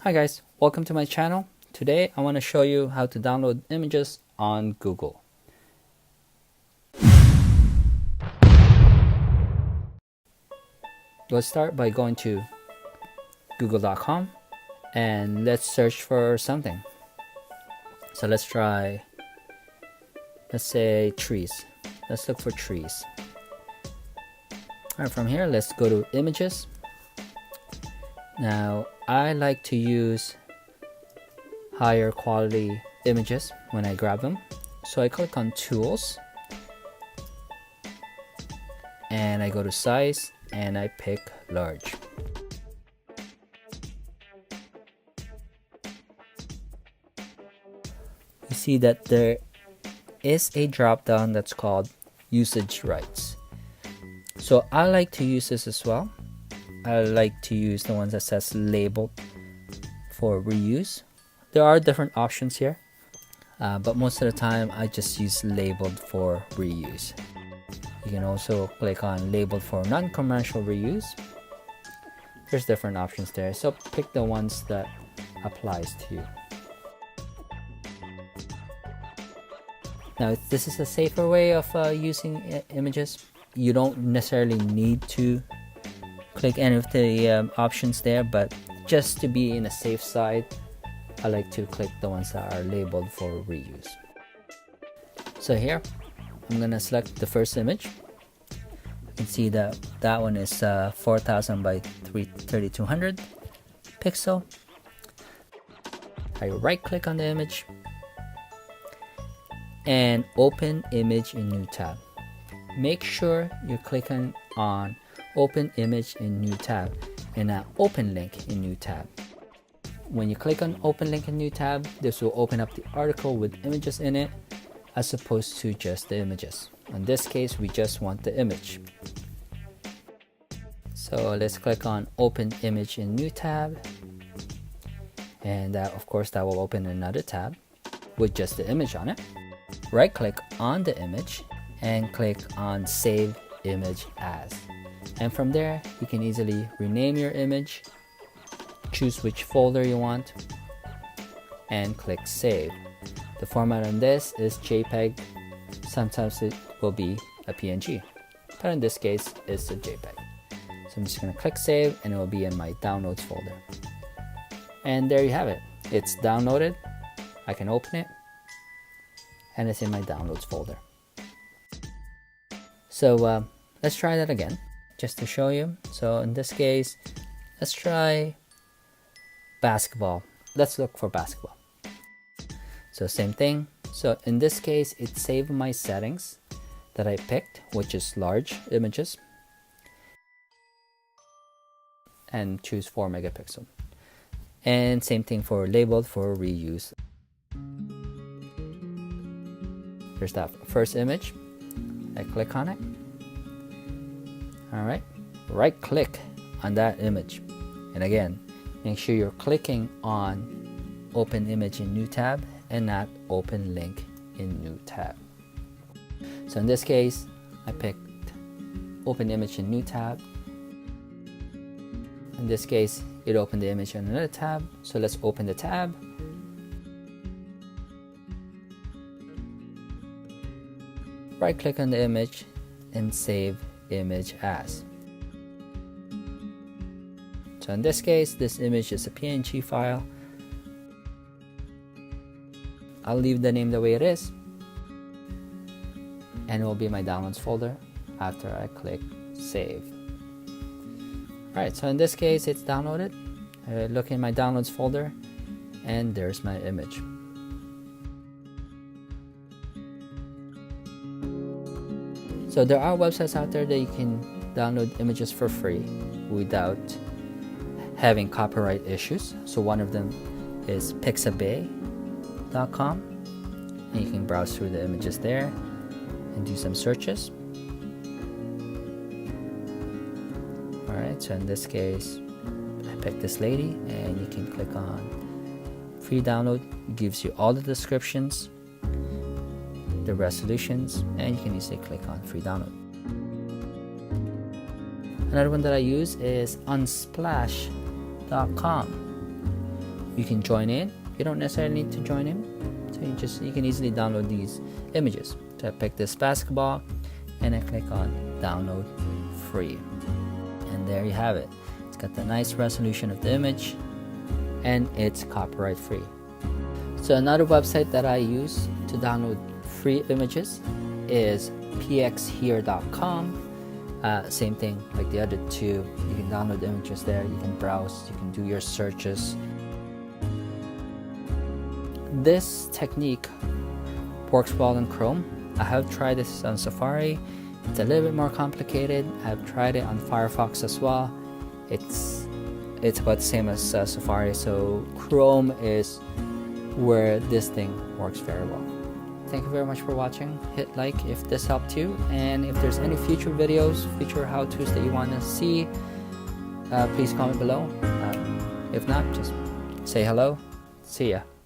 Hi guys, welcome to my channel. Today I want to show you how to download images on Google. Let's start by going to google.com and let's search for something. So let's say trees. Let's look for trees. Alright, from here let's go to images. Now I like to use higher quality images when I grab them. So I click on tools and I go to size and I pick large. You see that there is a drop down that's called usage rights. So I like to use this as well. I like to use the ones that says labeled for reuse. There are different options here, but most of the time I just use labeled for reuse. You can also click on labeled for non-commercial reuse. There's different options there, so pick the ones that applies to you. Now this is a safer way of using images. You don't necessarily need to click any of the options there, but just to be in a safe side, I like to click the ones that are labeled for reuse. So here I'm gonna select the first image. You can see that that one is 4000 by 3200 pixel. I right click on the image and open image in new tab. Make sure you're clicking on open image in new tab and not open link in new tab. When you click on open link in new tab, this will open up the article with images in it as opposed to just the images. In this case, we just want the image. So let's click on open image in new tab, and of course that will open another tab with just the image on it. Right click on the image and click on save image as, and from there you can easily rename your image, choose which folder you want, and click save. The format on this is JPEG. Sometimes it will be a PNG, but in this case it's a JPEG. So I'm just going to click save and it will be in my downloads folder. And there you have it. It's downloaded. I can open it and it's in my downloads folder. So let's try that again just to show you. So in this case, let's try basketball. Let's look for basketball. So same thing. So in this case, it saved my settings that I picked, which is large images, and choose 4 megapixel. And same thing for labeled for reuse. There's that first image. I click on it. All right, right click on that image, and again, make sure you're clicking on open image in new tab and not open link in new tab. So in this case, I picked open image in new tab. In this case, it opened the image in another tab. So let's open the tab. Right click on the image and save image as. So in this case, this image is a PNG file. I'll leave the name the way it is, and it will be my downloads folder after I click save. Alright, so in this case it's downloaded. Look in my downloads folder and there's my image. So there are websites out there that you can download images for free without having copyright issues. So one of them is pixabay.com, and you can browse through the images there and do some searches. Alright, so in this case I picked this lady, and you can click on free download. It gives you all the descriptions, the resolutions, and you can easily click on free download. Another one that I use is unsplash.com. you can join in. You don't necessarily need to join in, so you can easily download these images. So I pick this basketball and I click on download free, and there you have it. It's got the nice resolution of the image and it's copyright free. So another website that I use to download free images is pxhere.com. Same thing like the other two. You can download images there, you can browse, you can do your searches. This technique works well in Chrome. I have tried this on Safari. It's a little bit more complicated. I've tried it on Firefox as well. It's about the same as Safari, so Chrome is where this thing works very well. Thank you very much for watching. Hit like if this helped you, and if there's any future videos, future how-tos that you want to see, please comment below. If not, just say hello. See ya.